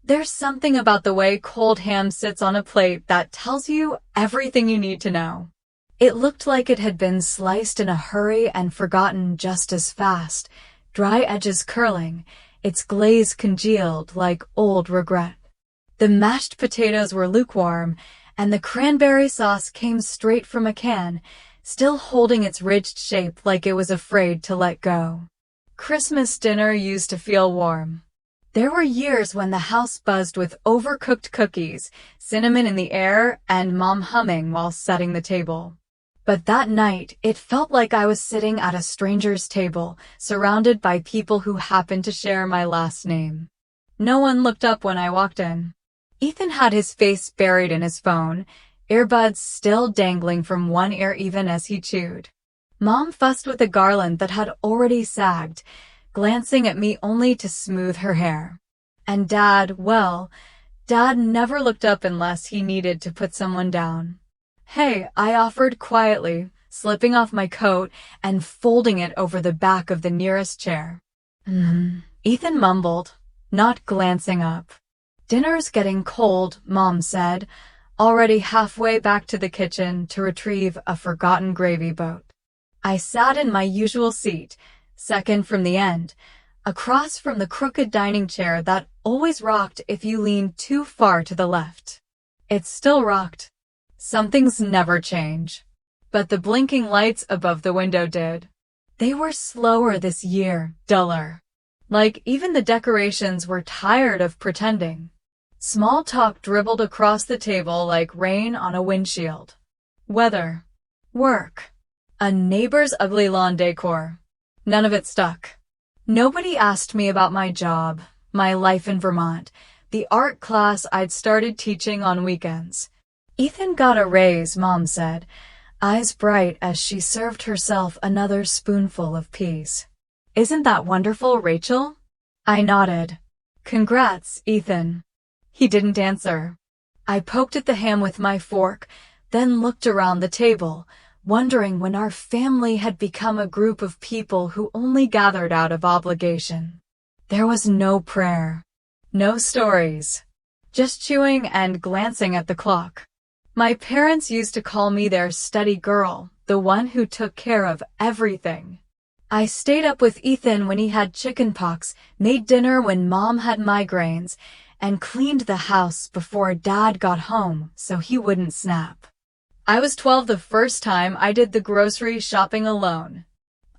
There's something about the way cold ham sits on a plate that tells you everything you need to know. It looked like it had been sliced in a hurry and forgotten just as fast, dry edges curling, its glaze congealed like old regret. The mashed potatoes were lukewarm, and the cranberry sauce came straight from a can, still holding its ridged shape like it was afraid to let go. Christmas dinner used to feel warm. There were years when the house buzzed with overcooked cookies, cinnamon in the air, and Mom humming while setting the table. But that night, it felt like I was sitting at a stranger's table, surrounded by people who happened to share my last name. No one looked up when I walked in. Ethan had his face buried in his phone, earbuds still dangling from one ear even as he chewed. Mom fussed with a garland that had already sagged, glancing at me only to smooth her hair. And Dad never looked up unless he needed to put someone down. "Hey," I offered quietly, slipping off my coat and folding it over the back of the nearest chair. Ethan mumbled, not glancing up. "Dinner's getting cold," Mom said, already halfway back to the kitchen to retrieve a forgotten gravy boat. I sat in my usual seat, second from the end, across from the crooked dining chair that always rocked if you leaned too far to the left. It still rocked. Some things never change. But the blinking lights above the window did. They were slower this year, duller. Like even the decorations were tired of pretending. Small talk dribbled across the table like rain on a windshield. Weather. Work. A neighbor's ugly lawn decor. None of it stuck. Nobody asked me about my job, my life in Vermont, the art class I'd started teaching on weekends. "Ethan got a raise," Mom said, eyes bright as she served herself another spoonful of peas. "Isn't that wonderful, Rachel?" I nodded. "Congrats, Ethan." He didn't answer. I poked at the ham with my fork, then looked around the table, wondering when our family had become a group of people who only gathered out of obligation. There was no prayer, no stories, just chewing and glancing at the clock. My parents used to call me their steady girl, the one who took care of everything. I stayed up with Ethan when he had chickenpox, made dinner when Mom had migraines, and cleaned the house before Dad got home so he wouldn't snap. I was 12 the first time I did the grocery shopping alone.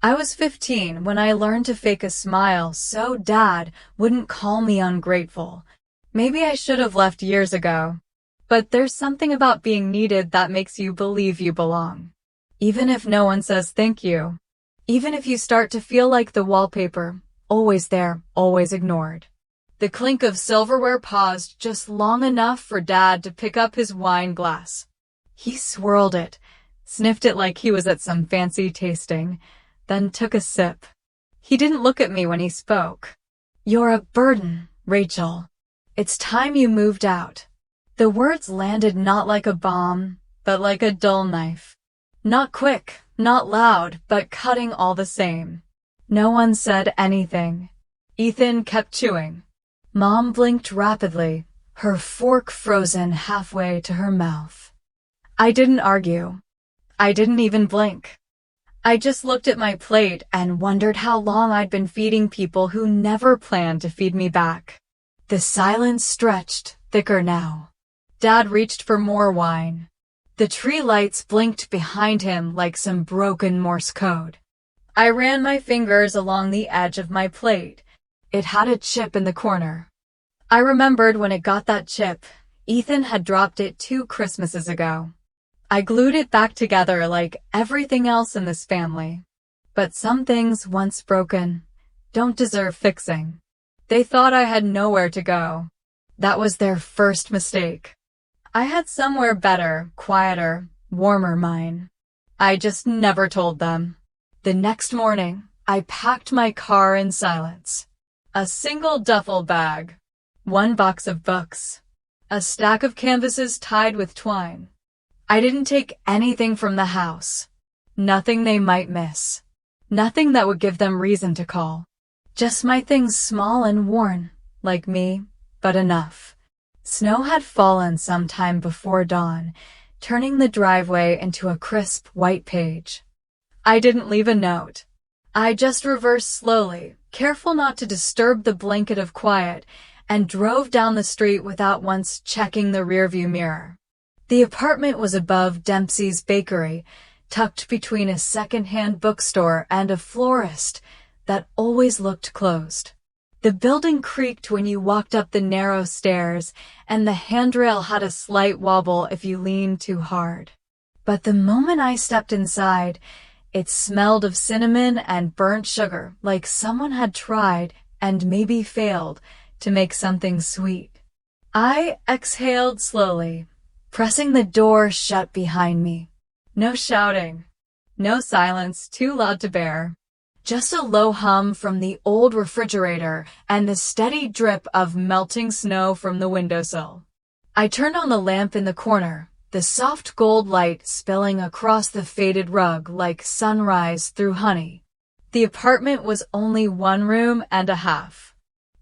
I was 15 when I learned to fake a smile so Dad wouldn't call me ungrateful. Maybe I should have left years ago. But there's something about being needed that makes you believe you belong. Even if no one says thank you. Even if you start to feel like the wallpaper, always there, always ignored. The clink of silverware paused just long enough for Dad to pick up his wine glass. He swirled it, sniffed it like he was at some fancy tasting, then took a sip. He didn't look at me when he spoke. "You're a burden, Rachel. It's time you moved out." The words landed not like a bomb, but like a dull knife. Not quick, not loud, but cutting all the same. No one said anything. Ethan kept chewing. Mom blinked rapidly, her fork frozen halfway to her mouth. I didn't argue. I didn't even blink. I just looked at my plate and wondered how long I'd been feeding people who never planned to feed me back. The silence stretched, thicker now. Dad reached for more wine. The tree lights blinked behind him like some broken Morse code. I ran my fingers along the edge of my plate. It had a chip in the corner. I remembered when it got that chip. Ethan had dropped it 2 Christmases ago. I glued it back together like everything else in this family. But some things, once broken, don't deserve fixing. They thought I had nowhere to go. That was their first mistake. I had somewhere better, quieter, warmer mine. I just never told them. The next morning, I packed my car in silence. A single duffel bag. 1 box of books. A stack of canvases tied with twine. I didn't take anything from the house. Nothing they might miss. Nothing that would give them reason to call. Just my things small and worn, like me, but enough. Snow had fallen sometime before dawn, turning the driveway into a crisp white page. I didn't leave a note. I just reversed slowly, careful not to disturb the blanket of quiet, and drove down the street without once checking the rearview mirror. The apartment was above Dempsey's Bakery, tucked between a second-hand bookstore and a florist that always looked closed. The building creaked when you walked up the narrow stairs, and the handrail had a slight wobble if you leaned too hard. But the moment I stepped inside, it smelled of cinnamon and burnt sugar, like someone had tried, and maybe failed, to make something sweet. I exhaled slowly, pressing the door shut behind me. No shouting. No silence too loud to bear. Just a low hum from the old refrigerator and the steady drip of melting snow from the windowsill. I turned on the lamp in the corner, the soft gold light spilling across the faded rug like sunrise through honey. The apartment was only one room and a half.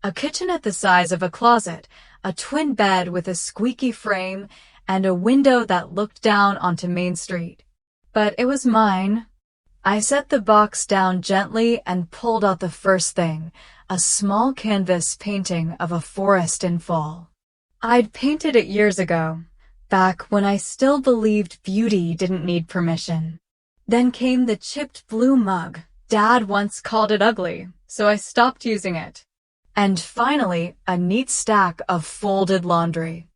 A kitchen at the size of a closet, a twin bed with a squeaky frame, and a window that looked down onto Main Street. But it was mine. I set the box down gently and pulled out the first thing, a small canvas painting of a forest in fall. I'd painted it years ago, back when I still believed beauty didn't need permission. Then came the chipped blue mug. Dad once called it ugly, so I stopped using it. And finally, a neat stack of folded laundry.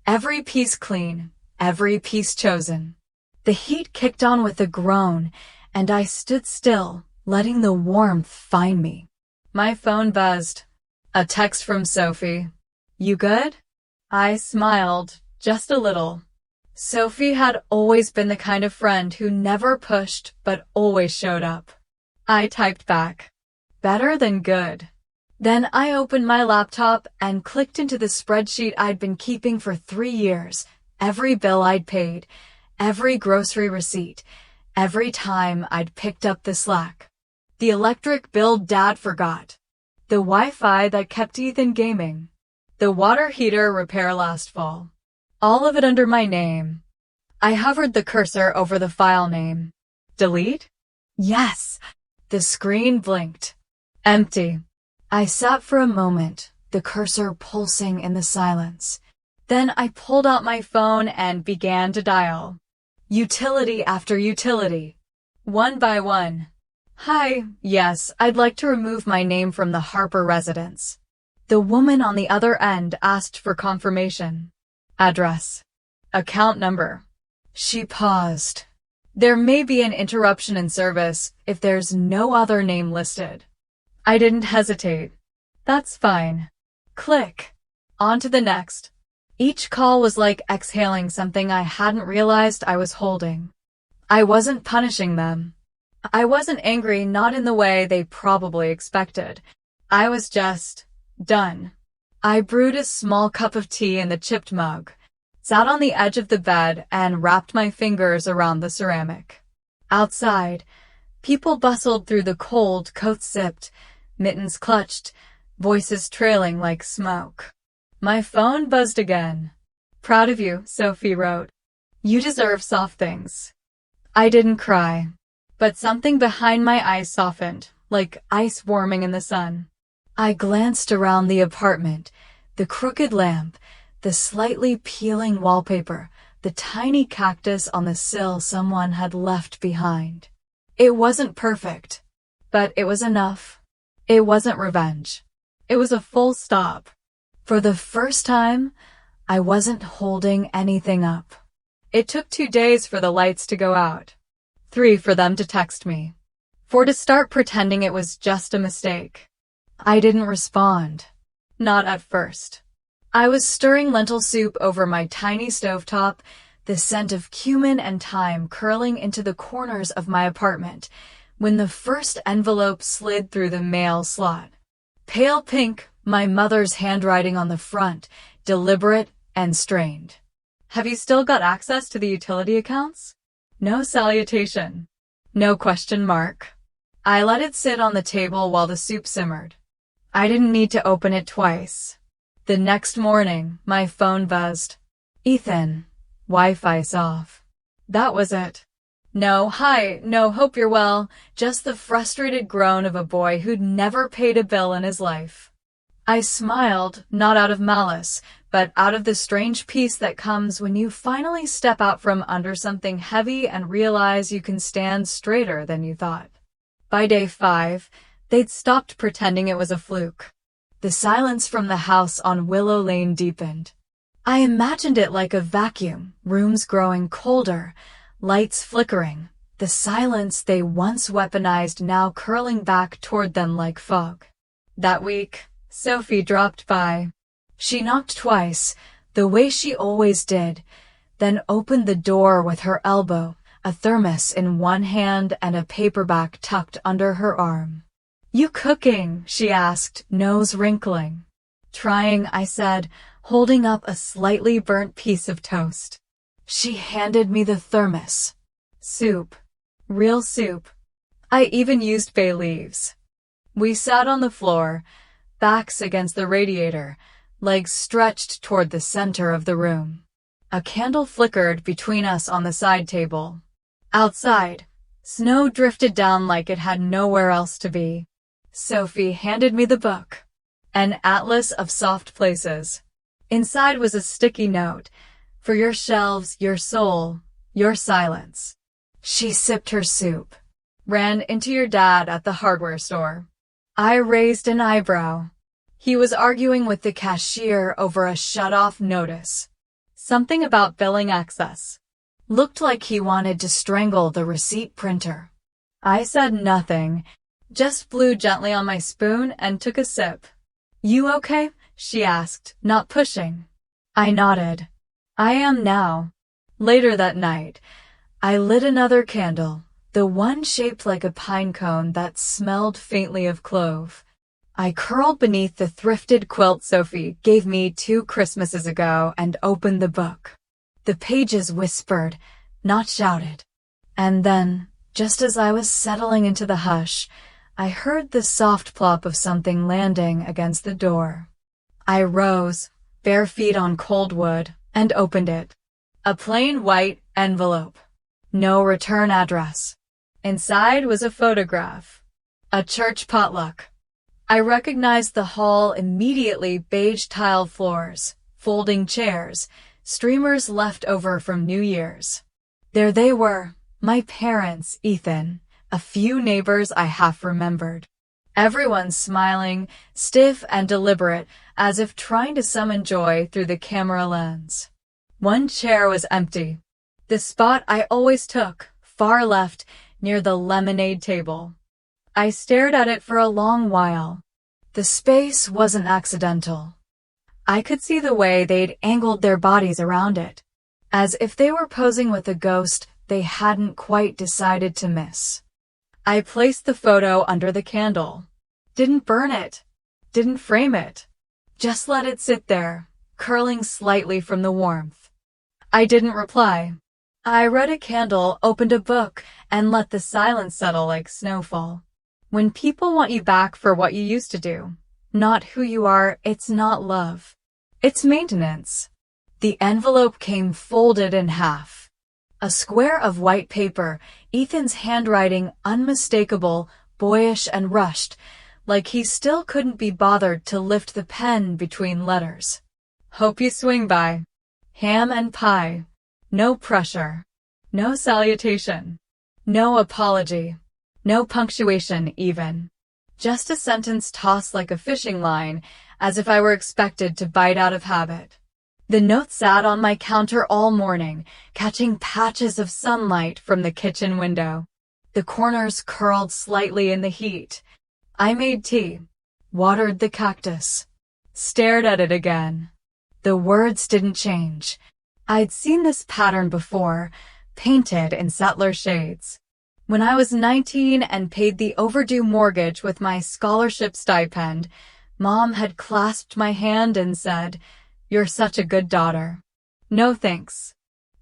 Every piece clean, every piece chosen. The heat kicked on with a groan, and I stood still, letting the warmth find me. My phone buzzed. A text from Sophie. "You good?" I smiled, just a little. Sophie had always been the kind of friend who never pushed but always showed up. I typed back, "Better than good." Then I opened my laptop and clicked into the spreadsheet I'd been keeping for 3 years, every bill I'd paid, every grocery receipt, every time I'd picked up the slack. The electric bill Dad forgot. The Wi-Fi that kept Ethan gaming. The water heater repair last fall. All of it under my name. I hovered the cursor over the file name. Delete? Yes. The screen blinked. Empty. I sat for a moment, the cursor pulsing in the silence. Then I pulled out my phone and began to dial. Utility after utility. One by one. "Hi, yes, I'd like to remove my name from the Harper residence." The woman on the other end asked for confirmation. Address. Account number. She paused. "There may be an interruption in service if there's no other name listed." I didn't hesitate. "That's fine." Click. On to the next. Each call was like exhaling something I hadn't realized I was holding. I wasn't punishing them. I wasn't angry, not in the way they probably expected. I was just done. I brewed a small cup of tea in the chipped mug, sat on the edge of the bed, and wrapped my fingers around the ceramic. Outside, people bustled through the cold, coats zipped, mittens clutched, voices trailing like smoke. My phone buzzed again. "Proud of you," Sophie wrote. "You deserve soft things." I didn't cry, but something behind my eyes softened, like ice warming in the sun. I glanced around the apartment, the crooked lamp, the slightly peeling wallpaper, the tiny cactus on the sill someone had left behind. It wasn't perfect, but it was enough. It wasn't revenge. It was a full stop. For the first time, I wasn't holding anything up. It took 2 days for the lights to go out. 3 for them to text me. 4 to start pretending it was just a mistake. I didn't respond. Not at first. I was stirring lentil soup over my tiny stovetop, the scent of cumin and thyme curling into the corners of my apartment, when the first envelope slid through the mail slot. Pale pink, my mother's handwriting on the front, deliberate and strained. "Have you still got access to the utility accounts?" No salutation. No question mark. I let it sit on the table while the soup simmered. I didn't need to open it twice. The next morning, my phone buzzed. Ethan, Wi-Fi's off. That was it. No, hi, no, hope you're well. Just the frustrated groan of a boy who'd never paid a bill in his life. I smiled, not out of malice, but out of the strange peace that comes when you finally step out from under something heavy and realize you can stand straighter than you thought. By day 5, they'd stopped pretending it was a fluke. The silence from the house on Willow Lane deepened. I imagined it like a vacuum, rooms growing colder, lights flickering, the silence they once weaponized now curling back toward them like fog. That week, Sophie dropped by. She knocked twice, the way she always did, then opened the door with her elbow, a thermos in one hand and a paperback tucked under her arm. You cooking? She asked, nose wrinkling. Trying, I said, holding up a slightly burnt piece of toast. She handed me the thermos. Soup. Real soup. I even used bay leaves. We sat on the floor, backs against the radiator, legs stretched toward the center of the room. A candle flickered between us on the side table. Outside, snow drifted down like it had nowhere else to be. Sophie handed me the book. An atlas of soft places. Inside was a sticky note. For your shelves, your soul, your silence. She sipped her soup. Ran into your dad at the hardware store. I raised an eyebrow. He was arguing with the cashier over a shut-off notice. Something about billing access. Looked like he wanted to strangle the receipt printer. I said nothing, just blew gently on my spoon and took a sip. You okay? She asked, not pushing. I nodded. I am now. Later that night, I lit another candle, the one shaped like a pine cone that smelled faintly of clove. I curled beneath the thrifted quilt Sophie gave me 2 Christmases ago and opened the book. The pages whispered, not shouted. And then, just as I was settling into the hush, I heard the soft plop of something landing against the door. I rose, bare feet on cold wood, and opened it. A plain white envelope. No return address. Inside was a photograph. A church potluck. I recognized the hall immediately: beige tile floors, folding chairs, streamers left over from New Year's. There they were, my parents, Ethan, a few neighbors I half remembered. Everyone smiling, stiff and deliberate, as if trying to summon joy through the camera lens. One chair was empty. The spot I always took, far left, near the lemonade table. I stared at it for a long while. The space wasn't accidental. I could see the way they'd angled their bodies around it, as if they were posing with a ghost they hadn't quite decided to miss. I placed the photo under the candle. Didn't burn it. Didn't frame it. Just let it sit there, curling slightly from the warmth. I didn't reply. I read a candle, opened a book, and let the silence settle like snowfall. When people want you back for what you used to do, not who you are, it's not love. It's maintenance. The envelope came folded in half. A square of white paper, Ethan's handwriting unmistakable, boyish and rushed, like he still couldn't be bothered to lift the pen between letters. Hope you swing by. Ham and pie. No pressure. No salutation. No apology. No punctuation even. Just a sentence tossed like a fishing line, as if I were expected to bite out of habit. The note sat on my counter all morning, catching patches of sunlight from the kitchen window. The corners curled slightly in the heat. I made tea, watered the cactus, stared at it again. The words didn't change. I'd seen this pattern before, painted in subtler shades. When I was 19 and paid the overdue mortgage with my scholarship stipend, Mom had clasped my hand and said, "You're such a good daughter." No thanks.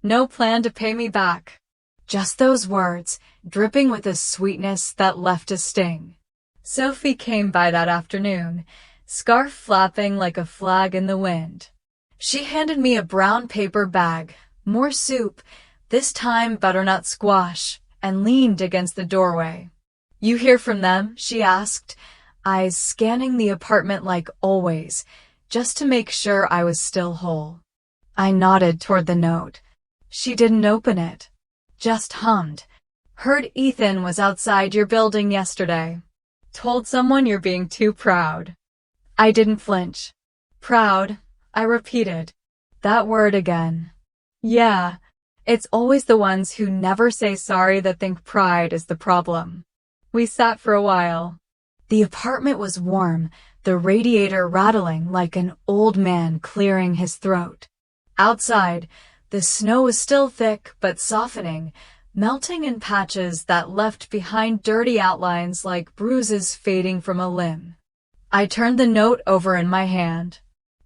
No plan to pay me back. Just those words, dripping with a sweetness that left a sting. Sophie came by that afternoon, scarf flapping like a flag in the wind. She handed me a brown paper bag, more soup, this time butternut squash, and leaned against the doorway. "You hear from them?" she asked, eyes scanning the apartment like always, just to make sure I was still whole. I nodded toward the note. She didn't open it, just hummed. "Heard Ethan was outside your building yesterday. Told someone you're being too proud." I didn't flinch. "Proud," I repeated. That word again. Yeah, it's always the ones who never say sorry that think pride is the problem. We sat for a while. The apartment was warm, the radiator rattling like an old man clearing his throat. Outside, the snow was still thick but softening, melting in patches that left behind dirty outlines like bruises fading from a limb. I turned the note over in my hand.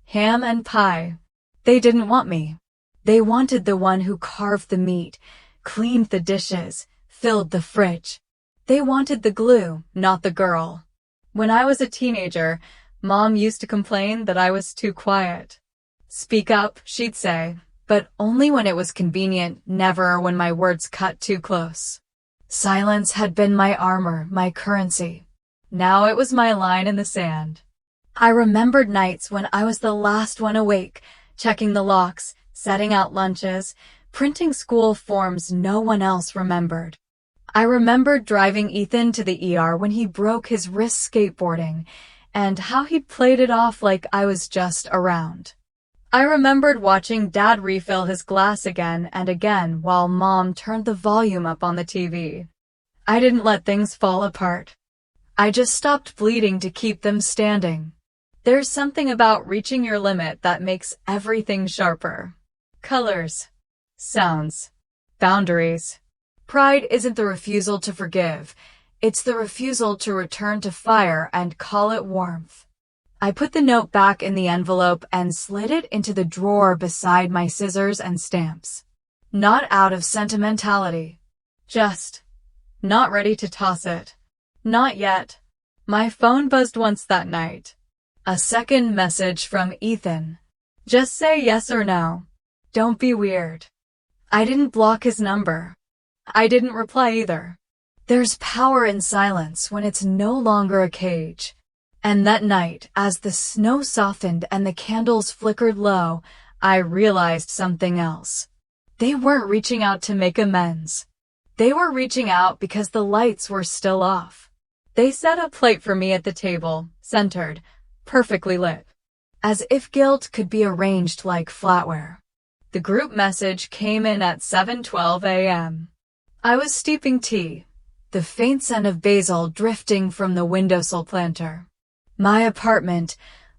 Ham and pie. They didn't want me. They wanted the one who carved the meat, cleaned the dishes, filled the fridge. They wanted the glue, not the girl. When I was a teenager, Mom used to complain that I was too quiet. "Speak up," she'd say, but only when it was convenient, never when my words cut too close. Silence had been my armor, my currency. Now it was my line in the sand. I remembered nights when I was the last one awake, checking the locks, setting out lunches, printing school forms no one else remembered. I remembered driving Ethan to the ER when he broke his wrist skateboarding, and how he played it off like I was just around. I remembered watching Dad refill his glass again and again while Mom turned the volume up on the TV. I didn't let things fall apart. I just stopped bleeding to keep them standing. There's something about reaching your limit that makes everything sharper. Colors, sounds, boundaries. Pride isn't the refusal to forgive. It's the refusal to return to fire and call it warmth. I put the note back in the envelope and slid it into the drawer beside my scissors and stamps. Not out of sentimentality. Just not ready to toss it. Not yet. My phone buzzed once that night. A second message from Ethan. "Just say yes or no. Don't be weird." I didn't block his number. I didn't reply either. There's power in silence when it's no longer a cage. And that night, as the snow softened and the candles flickered low, I realized something else. They weren't reaching out to make amends. They were reaching out because the lights were still off. They set a plate for me at the table, centered, perfectly lit. As if guilt could be arranged like flatware. The group message came in at 7:12 a.m. I was steeping tea, the faint scent of basil drifting from the windowsill planter. My apartment,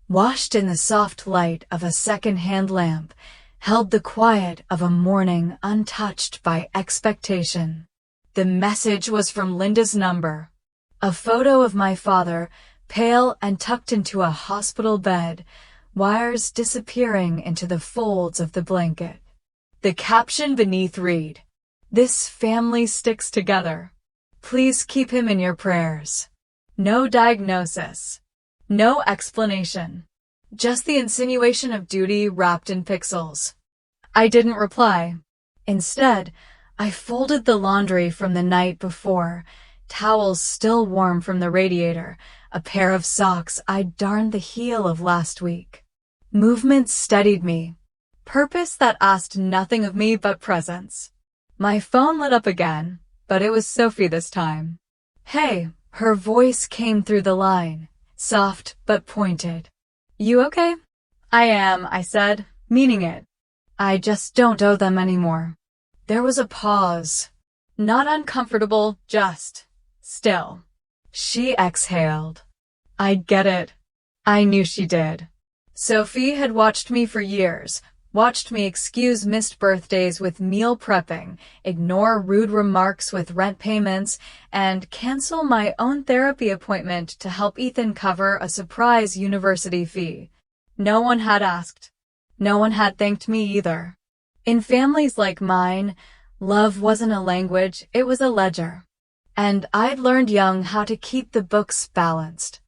washed in the soft light of a second-hand lamp, held the quiet of a morning untouched by expectation. The message was from Linda's number. A photo of my father, pale and tucked into a hospital bed, wires disappearing into the folds of the blanket. The caption beneath read, "This family sticks together. Please keep him in your prayers." No diagnosis. No explanation. Just the insinuation of duty wrapped in pixels. I didn't reply. Instead, I folded the laundry from the night before, towels still warm from the radiator, a pair of socks I'd darned the heel of last week. Movement steadied me. Purpose that asked nothing of me but presence. My phone lit up again, but it was Sophie this time. "Hey," her voice came through the line, soft but pointed. "You okay?" "I am," I said, meaning it. "I just don't owe them anymore." There was a pause. Not uncomfortable, just still. She exhaled. I get it. I knew she did. Sophie had watched me for years, watched me excuse missed birthdays with meal prepping, ignore rude remarks with rent payments, and cancel my own therapy appointment to help Ethan cover a surprise university fee. No one had asked. No one had thanked me either. In families like mine, love wasn't a language, it was a ledger. And I'd learned young how to keep the books balanced.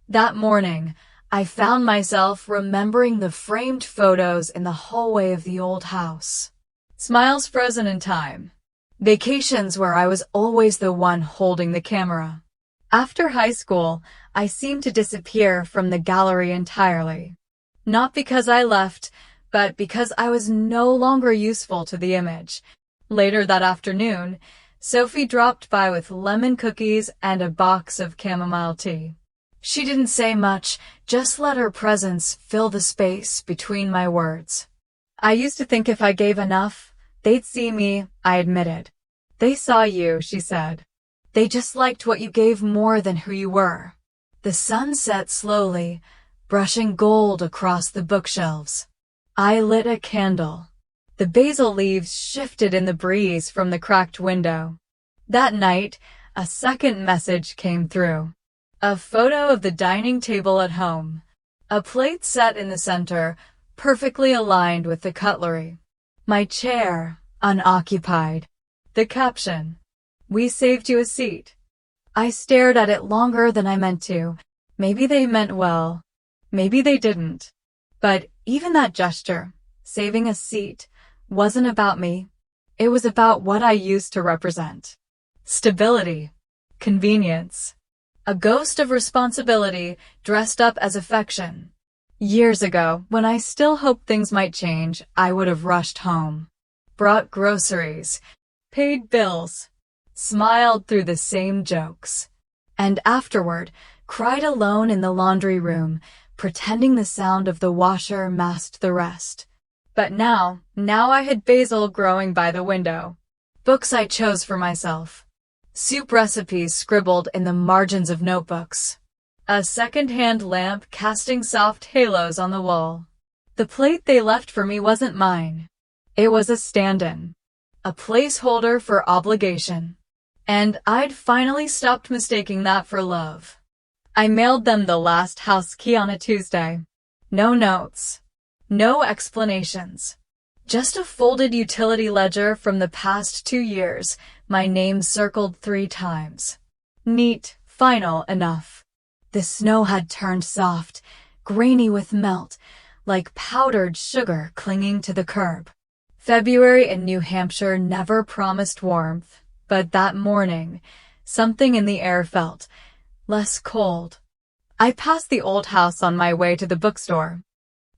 That morning, I found myself remembering the framed photos in the hallway of the old house. Smiles frozen in time. Vacations where I was always the one holding the camera. After high school, I seemed to disappear from the gallery entirely. Not because I left, but because I was no longer useful to the image. Later that afternoon, Sophie dropped by with lemon cookies and a box of chamomile tea. She didn't say much, just let her presence fill the space between my words. I used to think if I gave enough, they'd see me, I admitted. They saw you, she said. They just liked what you gave more than who you were. The sun set slowly, brushing gold across the bookshelves. I lit a candle. The basil leaves shifted in the breeze from the cracked window. That night, a second message came through. A photo of the dining table at home. A plate set in the center, perfectly aligned with the cutlery. My chair, unoccupied. The caption, "We saved you a seat." I stared at it longer than I meant to. Maybe they meant well. Maybe they didn't. But even that gesture, saving a seat, wasn't about me. It was about what I used to represent. Stability. Convenience. A ghost of responsibility dressed up as affection. Years ago, when I still hoped things might change, I would have rushed home. Brought groceries. Paid bills. Smiled through the same jokes. And afterward, cried alone in the laundry room, pretending the sound of the washer masked the rest. But now I had basil growing by the window. Books I chose for myself. Soup recipes scribbled in the margins of notebooks. A second-hand lamp casting soft halos on the wall. The plate they left for me wasn't mine. It was a stand-in. A placeholder for obligation. And I'd finally stopped mistaking that for love. I mailed them the last house key on a Tuesday. No notes. No explanations. Just a folded utility ledger from the past 2 years, my name circled 3 times. Neat, final enough. The snow had turned soft, grainy with melt, like powdered sugar clinging to the curb. February in New Hampshire never promised warmth, but that morning, something in the air felt less cold. I passed the old house on my way to the bookstore.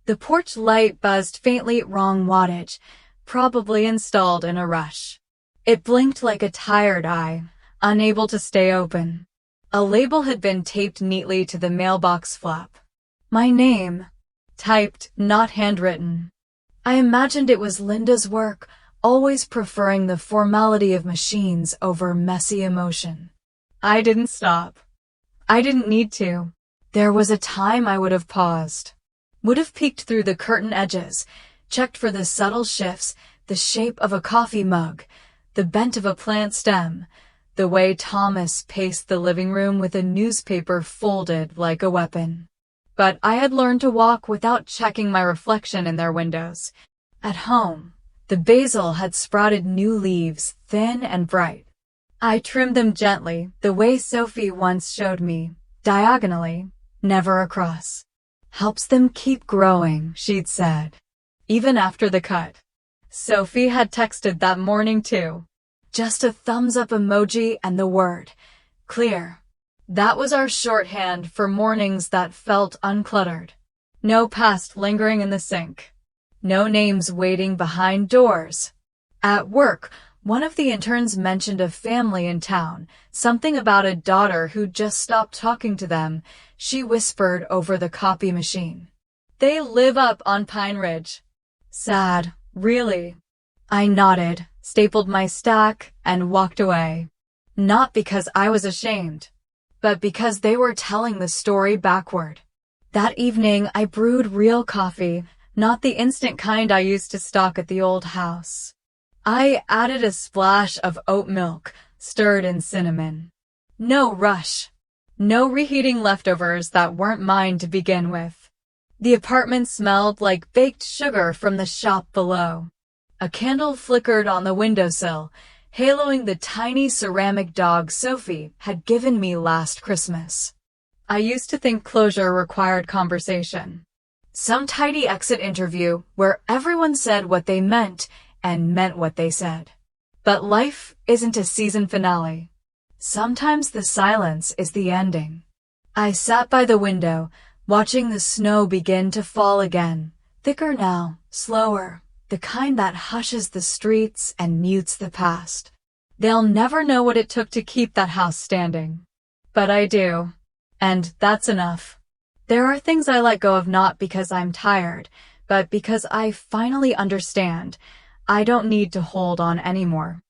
The porch light buzzed faintly, wrong wattage, probably installed in a rush. It blinked like a tired eye, unable to stay open. A label had been taped neatly to the mailbox flap. My name, typed, not handwritten. I imagined it was Linda's work, always preferring the formality of machines over messy emotion. I didn't stop. I didn't need to. There was a time I would have paused. Would have peeked through the curtain edges, checked for the subtle shifts, the shape of a coffee mug, the bent of a plant stem, the way Thomas paced the living room with a newspaper folded like a weapon. But I had learned to walk without checking my reflection in their windows. At home, the basil had sprouted new leaves, thin and bright. I trimmed them gently, the way Sophie once showed me, diagonally, never across. Helps them keep growing, she'd said. Even after the cut. Sophie had texted that morning too. Just a thumbs-up emoji and the word, clear. That was our shorthand for mornings that felt uncluttered. No past lingering in the sink. No names waiting behind doors. At work, one of the interns mentioned a family in town, something about a daughter who'd just stopped talking to them, she whispered over the copy machine. They live up on Pine Ridge. Sad, really. I nodded, stapled my stack, and walked away. Not because I was ashamed, but because they were telling the story backward. That evening, I brewed real coffee, not the instant kind I used to stock at the old house. I added a splash of oat milk, stirred in cinnamon. No rush. No reheating leftovers that weren't mine to begin with. The apartment smelled like baked sugar from the shop below. A candle flickered on the windowsill, haloing the tiny ceramic dog Sophie had given me last Christmas. I used to think closure required conversation. Some tidy exit interview where everyone said what they meant and meant what they said. But life isn't a season finale. Sometimes the silence is the ending. I sat by the window, watching the snow begin to fall again. Thicker now, slower, the kind that hushes the streets and mutes the past. They'll never know what it took to keep that house standing. But I do. And that's enough. There are things I let go of not because I'm tired, but because I finally understand. I don't need to hold on anymore.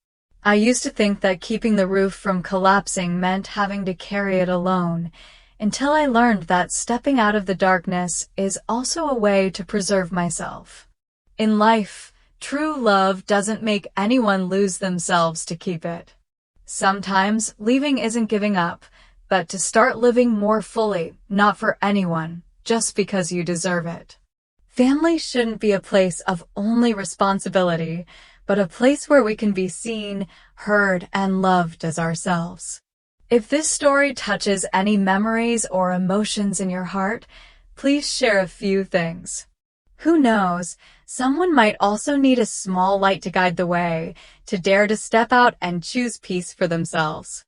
I used to think that keeping the roof from collapsing meant having to carry it alone, until I learned that stepping out of the darkness is also a way to preserve myself. In life, true love doesn't make anyone lose themselves to keep it. Sometimes leaving isn't giving up, but to start living more fully, not for anyone, just because you deserve it. Family shouldn't be a place of only responsibility, but a place where we can be seen, heard, and loved as ourselves. If this story touches any memories or emotions in your heart, please share a few things. Who knows, someone might also need a small light to guide the way, to dare to step out and choose peace for themselves.